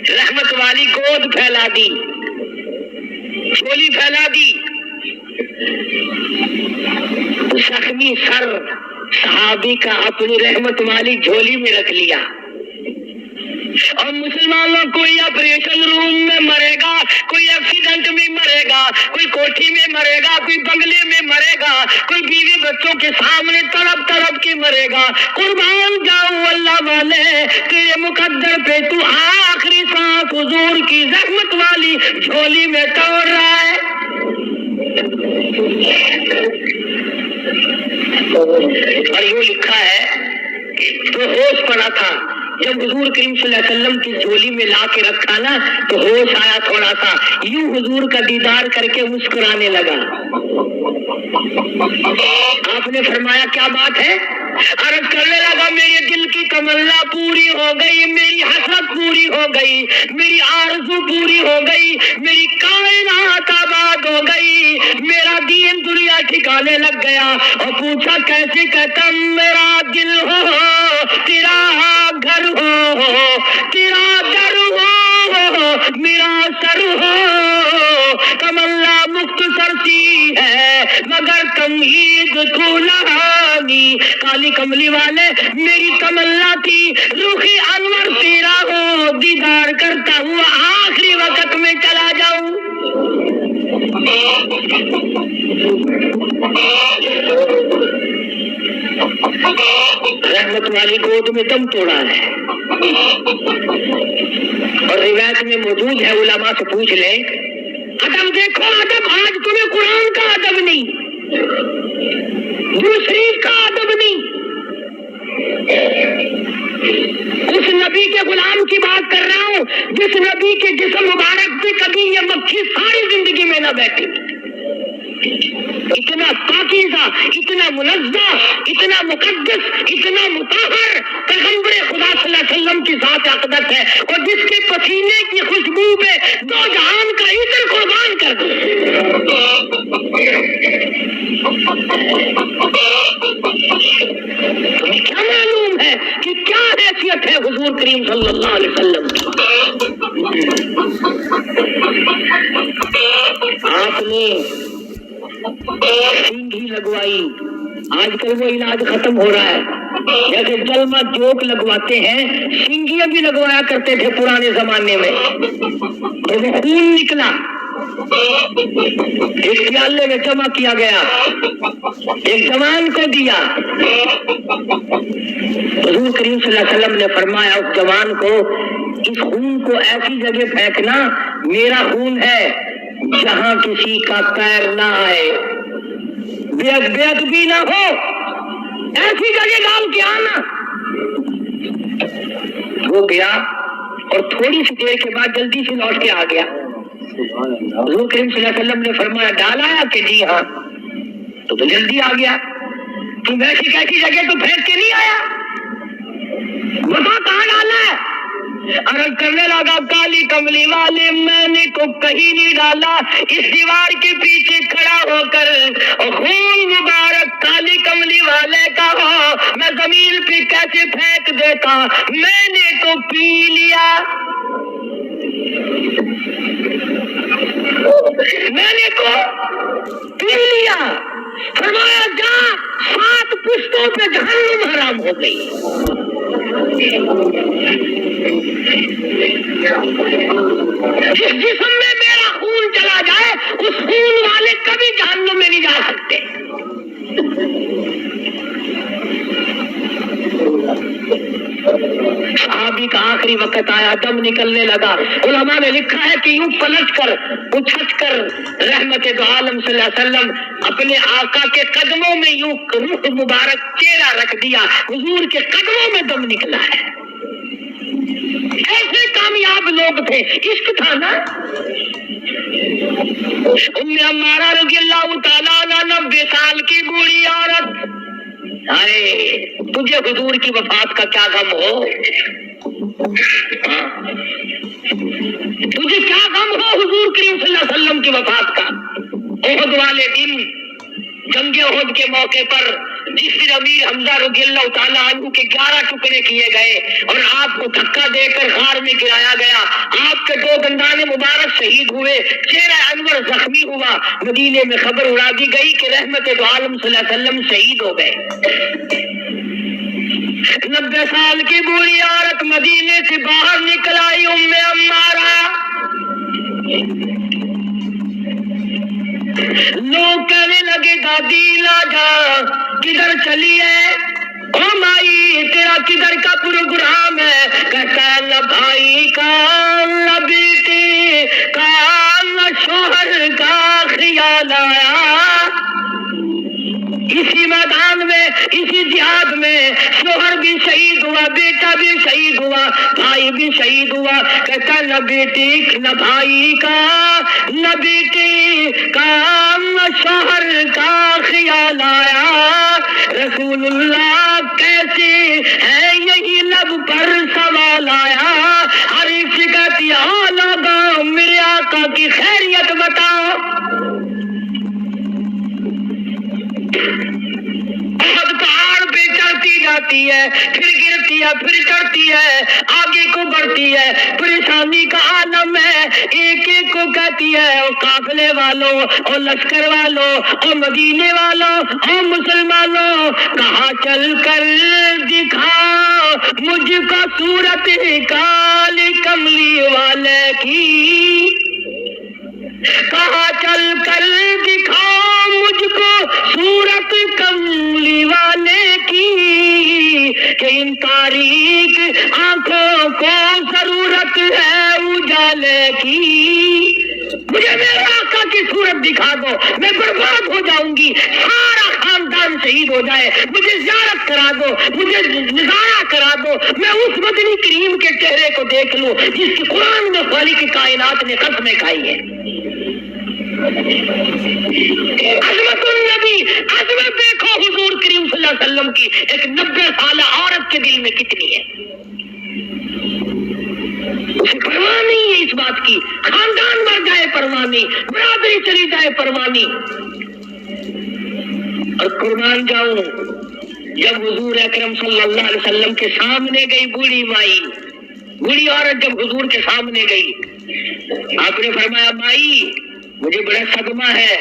رحمت والی گود پھیلا دی، جھولی پھیلا دی، زخمی سر صحابی کا اپنی رحمت والی جھولی میں رکھ لیا۔ اور مسلمانوں کوئی آپریشن روم میں مرے گا، کوئی ایکسیڈنٹ میں مرے گا، کوئی کوٹھی میں مرے گا، کوئی بنگلے میں مرے گا، کوئی بیوی بچوں کے سامنے تڑپ تڑپ کے مرے گا۔ قربان جاؤ اللہ والے، تیرے مقدر پہ تو آخری سانس حضور کی زحمت والی جھولی میں توڑ رہا ہے۔ اور یوں لکھا ہے کہ تو ہوش پڑا تھا، جب حضور کریم صلی اللہ علیہ وسلم کی جھولی میں لا کے رکھا نا تو ہوش آیا تھوڑا سا، یوں حضور کا دیدار کر کے مسکرانے لگا۔ آپ نے فرمایا کیا بات ہے؟ عرض کرنے لگا میرے دل کی تمنا پوری ہو گئی، میری حسرت پوری ہو گئی، میری آرزو پوری ہو گئی، میری کائنات آباد ہو گئی، میرا دین دنیا ٹھکانے لگ گیا۔ اور پوچھا کیسے؟ کہتا میرا دل ہو تیرا گھر ہو، تیرا در ہو میرا سر ہو، تمنا مختصر سی ہے مگر تمہید کھولانی۔ کالی کملی والے میری تمنا تھی رخی انور تیرا ہو، دیدار کرتا ہوا آخری وقت میں چلا جاؤں۔ رحمت والی گود میں دم توڑا ہے، اور روایت میں موجود ہے، علماء سے پوچھ لیں ادب دیکھو، ادب آج تمہیں قرآن کا ادب نہیں، دوسری کا ادب نہیں، اس نبی کے غلام کی بات کر رہا ہوں جس نبی کے جسم مبارک پہ کبھی یہ مکھی ساری زندگی میں نہ بیٹھی، اتنا پاکیزہ، اتنا منزہ، اتنا مقدس، اتنا مطہر پیغمبر خدا صلی اللہ علیہ وسلم کی ذات اقدس ہے، اور جس کے پسینے کی خوشبو میں دو جہان کا عطر قربان کر دو۔ تمہیں کیا معلوم ہے کہ کیا حیثیت ہے حضور کریم صلی اللہ علیہ وسلم کی؟ آپ نے سینگھی لگوائی، آج کل وہ علاج ختم ہو رہا ہے، جیسے جلمہ جوک لگواتے ہیں، سینگیاں بھی لگوایا کرتے تھے پرانے زمانے میں، اور وہ خون نکلا، ایک پیالے میں جمع کیا گیا، ایک جوان کو دیا، حضور کریم صلی اللہ علیہ وسلم نے فرمایا اس جوان کو اس خون کو ایسی جگہ پھینکنا میرا خون ہے جہاں کسی کا پیر نہ آئے، بے ادبی نہ ہو، ایسی جگہ ڈال کے آنا۔ وہ گیا اور تھوڑی سی دیر کے بعد جلدی سے لوٹ کے آ گیا۔ حضور کریم صلی اللہ علیہ وسلم نے فرمایا ڈال آیا کہ جی ہاں، تو جلدی آ گیا، تم ایسی کیسی جگہ تو پھینک کے نہیں آیا، بتا کہاں ڈالا ہے؟ عرض کرنے لگا کالی کملی والے میں نے تو کہیں نہیں ڈالا، اس دیوار کے پیچھے کھڑا ہو کر اور خون مبارک کالی کملی والے کا میں زمین پہ کیسے پھینک دیتا، میں نے تو پی لیا، میں نے تو پی لیا۔ فرمایا جا 7 پشتوں پہ جہنم حرام ہو گئی۔ جس جسم میں میرا خون چلا جائے اس خون والے کبھی جہنم میں نہیں جا سکتے۔ صحابی کا آخری وقت آیا، دم نکلنے لگا، علماء نے لکھا ہے کہ یوں پلٹ کر اچھٹ کر رحمت دو عالم صلی اللہ علیہ وسلم اپنے آقا کے قدموں میں یوں روح مبارک چہرہ رکھ دیا، حضور کے قدموں میں دم نکلا ہے۔ ایسے کامیاب لوگ تھے، عشق تھا نا۔ ام عمارہ رضی اللہ تعالیٰ عنہ 90 سال کی بوڑھی عورت، ہائے تجھے حضور کی وفات کا کیا غم ہو، تجھے کیا غم ہو حضور کریم صلی اللہ علیہ وسلم کی وفات کا۔ احد والے دن جنگ احد کے موقع پر جس دن امیر حمزہ رضی اللہ تعالیٰ عنہ کے 11 ٹکڑے کیے گئے اور آپ کو دھکا دے کر غار میں گرایا گیا، آپ کے 2 دندان مبارک شہید ہوئے، چہرہ انور زخمی ہوا، مدینے میں خبر اڑا دی گئی کہ رحمت دو عالم صلی اللہ علیہ وسلم شہید ہو گئے۔ 90 سال کی بوڑھی عورت مدینے سے باہر نکل آئی، ام عمارہ، لوگ کہنے لگے دادی لا جا کدھر چلی ہے، او مائی تیرا کدھر کا پروگرام ہے؟ کہتا ہے نہ بھائی کا نہ بیٹی کا نہ شوہر کا خیال آیا، اسی میدان میں اسی جہاد میں شوہر بھی شہید ہوا، بیٹا بھی شہید ہوا، بھائی بھی شہید ہوا، کہتا نہ بیٹی نہ بھائی کا نہ بیٹی کا نہ شوہر کا خیال آیا، رسول اللہ کیسے ہے یہی لب پر سوال آیا، ہر شکایت یہاں لوگوں میرے آقا کی خیریت بتاؤ۔ جاتی ہے پھر گرتی ہے پھر چڑھتی ہے، آگے کو بڑھتی ہے، پریشانی کا عالم ہے، ایک ایک کو کہتی ہے او قافلے والوں، او لشکر والوں، او مدینے والوں، او مسلمانوں، کہاں چل کر دکھاؤ مجھ کو صورت کالی کملی والے کی، کہاں چل کر دکھاؤ مجھ کو صورت کملی والے کی، کہ ان تاریک آنکھوں کو ضرورت ہے اجالے کی، مجھے میرا دکھا دو، میں برباد ہو جاؤں گی، سارا خاندان شہید ہو جائے، مجھے زیارت کرا دو، مجھے نظارہ کرا دو، میں اس مدنی کریم کے چہرے کو دیکھ لوں جس کی قرآن میں خالق کائنات نے قسمیں کھائی ہے۔ عظمت النبی، عظمت دیکھو حضور کریم صلی اللہ علیہ وسلم کی ایک 90 سالہ عورت کے دل میں کتنی ہے، اسے پرواہ نہیں ہے اس بات کی، خاندان مر جائے پرواہ نہیں، برادری چلی جائے پرواہ نہیں۔ اور قربان جاؤں، جب حضور اکرم صلی اللہ علیہ وسلم کے سامنے گئی بوڑھی مائی، بوڑھی عورت جب حضور کے سامنے گئی، آپ نے فرمایا مائی مجھے بڑا صدمہ ہے،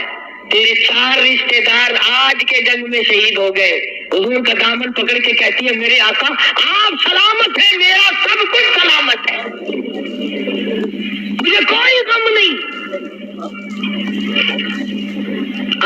تیرے 4 رشتے دار آج کے جنگ میں شہید ہو گئے۔ حضور کا دامن پکڑ کے کہتی ہے میرے آقا آپ سلامت ہیں، میرا سب کچھ سلامت ہے، مجھے کوئی غم نہیں۔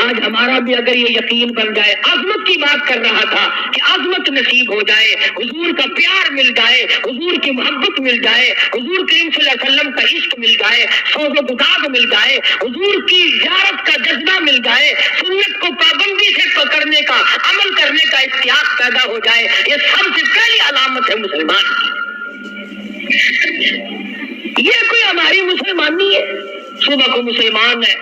آج ہمارا بھی اگر یہ یقین بن جائے، عظمت کی بات کر رہا تھا کہ عظمت نصیب ہو جائے، حضور کا پیار مل جائے، حضور کی محبت مل جائے، حضور کریم صلی اللہ علیہ وسلم کا عشق مل جائے، سوز و بکاغ مل جائے، حضور کی زیارت کا جذبہ مل جائے، سنت کو پابندی سے پکڑنے کا، عمل کرنے کا اشتیاق پیدا ہو جائے، یہ سب سے پہلی علامت ہے مسلمان کی۔ یہ کوئی ہماری مسلمانی ہے، صبح کو مسلمان ہے،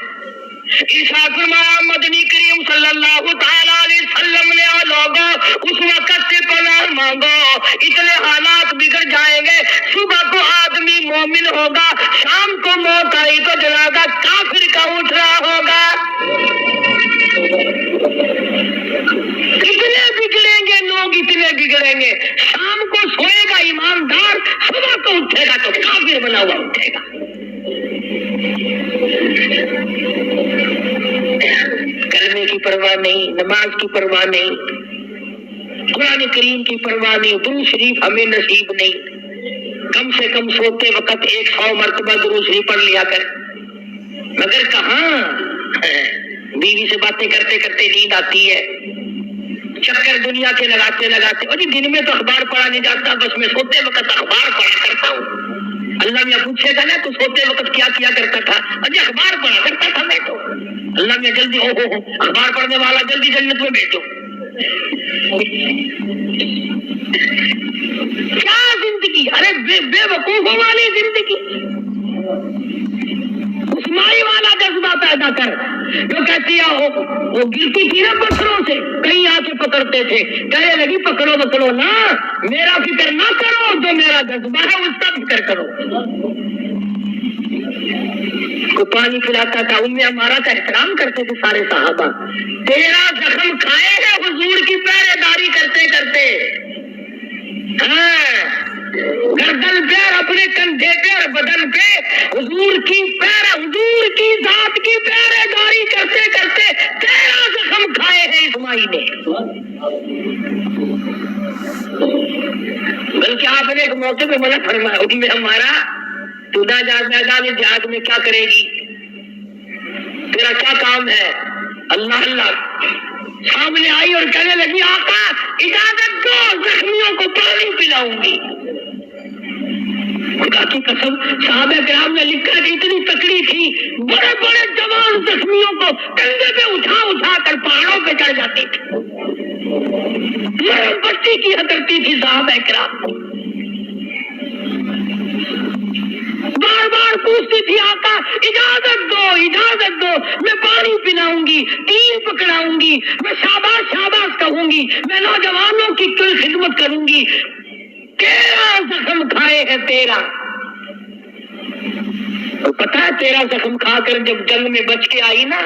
ارشاد فرمایا مدنی کریم صلی اللہ تعالی علیہ وسلم نے لوگوں اس وقت سے پناہ مانگو، اتنے حالات بگڑ جائیں گے، صبح کو آدمی مومن ہوگا، شام کو موت آئی تو جنازہ کافر کا اٹھ رہا ہوگا۔ اتنے بگڑیں گے لوگ، اتنے بگڑیں گے، شام کو سوئے گا ایماندار، صبح کو اٹھے گا تو کافر بنا ہوا اٹھے گا۔ کلمے کی پرواہ نہیں، نماز کی پرواہ نہیں، قرآن کریم کی پرواہ نہیں، درود شریف ہمیں نصیب نہیں، کم سے کم سوتے وقت 100 مرتبہ درود شریف پڑھ لیا کر، مگر کہاں بیوی سے باتیں کرتے کرتے نیند آتی ہے، چکر دنیا کے لگاتے لگاتے، اور دن میں تو اخبار پڑھا نہیں جاتا، بس میں سوتے وقت اخبار پڑھا کرتا ہوں۔ اللہ میں پوچھے گا نا تو سوتے وقت کیا کیا کرتا تھا، اجی اخبار پڑھا کرتا تھا میں تو۔ اللہ میں جلدی ہو اخبار پڑھنے والا جلدی جنت میں بھیجو۔ کیا زندگی، ارے بے وقوفوں والی زندگی، اس مائی والا جذبہ پیدا کر جو کہتی ہے وہ گرتی تھی نا پتھروں سے، کہیں آ کے پکڑتے تھے، کہنے لگی پکڑو پکڑو نا، میرا فکر نہ کرو، جو میرا جذبہ ہے اس کا فکر کرو۔ کو پانی پلاتا تھا، ام عمارہ کا احترام کرتے تھے سارے صحابہ، 13 زخم کھائے ہیں حضور کی پہرے داری کرتے کرتے، گردن پہ اور اپنے کندھے پہ اور بدن پہ حضور کی ذات کی پہرے داری کرتے کرتے 13 زخم کھائے ہیں اسماعیل نے۔ بلکہ آپ نے ایک موقع پہ منع فرمایا، ام عمارہ تو نہ جا میدان جہاد میں کیا کرے گی، تیرا کیا کام ہے؟ اللہ اللہ سامنے آئی اور کہنے لگی آقا اجازت دو، زخمیوں کو پانی پلاؤں گی۔ خدا کی قسم صحابہ کرام نے لکھا کہ اتنی تکڑی تھی، بڑے بڑے جوان زخمیوں کو کندھے پہ اٹھا اٹھا کر پہاڑوں پہ چڑھ جاتی تھی، بچی کی کرتی تھی صحابہ کرام، بار بار پوچھتی تھی آقا اجازت دو، میں پانی پلاؤں گی، تیر پکڑاؤں گی، میں شاباش شاباش کہوں گی، میں نوجوانوں کی کل خدمت کروں گی۔ 13 زخم کھائے ہیں 13، اور پتا ہے 13 زخم کھا کر جب جنگ میں بچ کے آئی نا،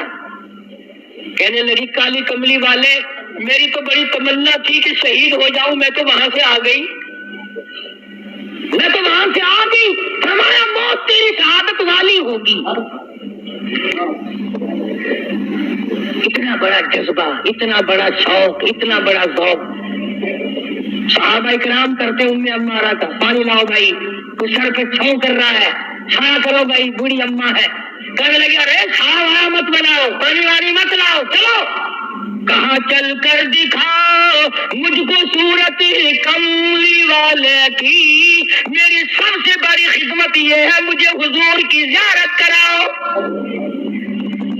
کہنے لگی کالی کملی والے میری تو بڑی تمنا تھی کہ شہید ہو جاؤں، میں تو وہاں سے آ گئی، فرمایا موت تیری شہادت والی ہوگی۔ اتنا بڑا جذبہ، اتنا بڑا شوق، اتنا بڑا ذوق صحابہ اکرام کرتے ام عمارہ کا، پانی لاؤ بھائی، کوئی سر پہ چھاؤں کر رہا ہے، چھایا کرو بھائی، بوڑھی اماں ہے، کہنے لگی ارے چھایا والا مت بناؤ، پانی والی مت لاؤ، چلو کہاں چل کر دکھاؤ مجھ کو صورت کملی والے کی، میری سب سے بڑی خدمت یہ ہے مجھے حضور کی زیارت کراؤ۔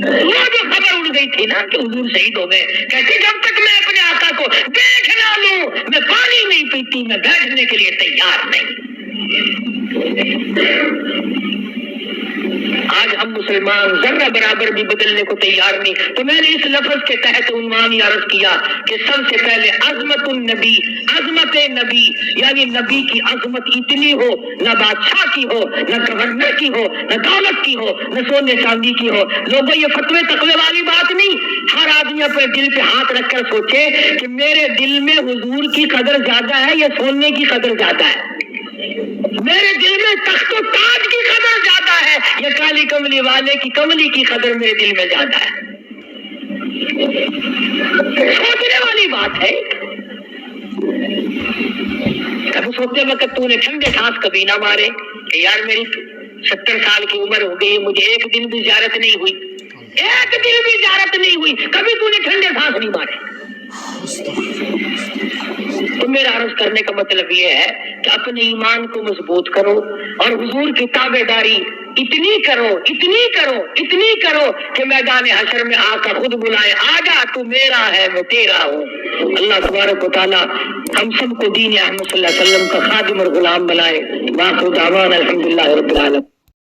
وہ جو خبر اڑ گئی تھی نا کہ حضور شہید ہو گئے، کہتے جب تک میں اپنے آقا کو دیکھ نہ لوں میں پانی نہیں پیتی، میں بیٹھنے کے لیے تیار نہیں۔ آج ہم مسلمان ذرہ برابر بھی بدلنے کو تیار نہیں۔ تو میں نے اس لفظ کے تحت عنوان یہ عرض کیا کہ سب سے پہلے عظمت النبی، عظمت نبی، یعنی نبی کی عظمت اتنی ہو، نہ بادشاہ کی ہو، نہ گورنر کی ہو، نہ دولت کی ہو، نہ سونے چاندی کی ہو۔ لوگوں یہ فتوے تقوی والی بات نہیں، ہر آدمی اپنے دل پہ ہاتھ رکھ کر سوچے کہ میرے دل میں حضور کی قدر زیادہ ہے یا سونے کی قدر زیادہ ہے؟ میرے دل میں تخت و تاج کی قدر زیادہ ہے یا کالی کملی والے کی کملی کی قدر میرے دل میں زیادہ ہے؟ سوچنے والی بات ہے۔ کبھی سوچتے وقت تو نے ٹھنڈے سانس کبھی نہ مارے کہ یار میری 70 سال کی عمر ہو گئی، مجھے ایک دن بھی زیارت نہیں ہوئی، ایک دن بھی زیارت نہیں ہوئی، کبھی تو نے ٹھنڈے سانس نہیں مارے۔ تو میرا عرض کرنے کا مطلب یہ ہے کہ اپنے ایمان کو مضبوط کرو اور حضور کی تابع داری اتنی کرو، اتنی کرو، اتنی کرو کہ میدان حشر میں آقا خود بلائے، آجا تو میرا ہے میں تیرا ہوں۔ اللہ تبارک و تعالی ہم سب کو دین احمد صلی اللہ علیہ وسلم کا خادم اور غلام بنائے۔ واخر دعوانا الحمدللہ رب العالمین۔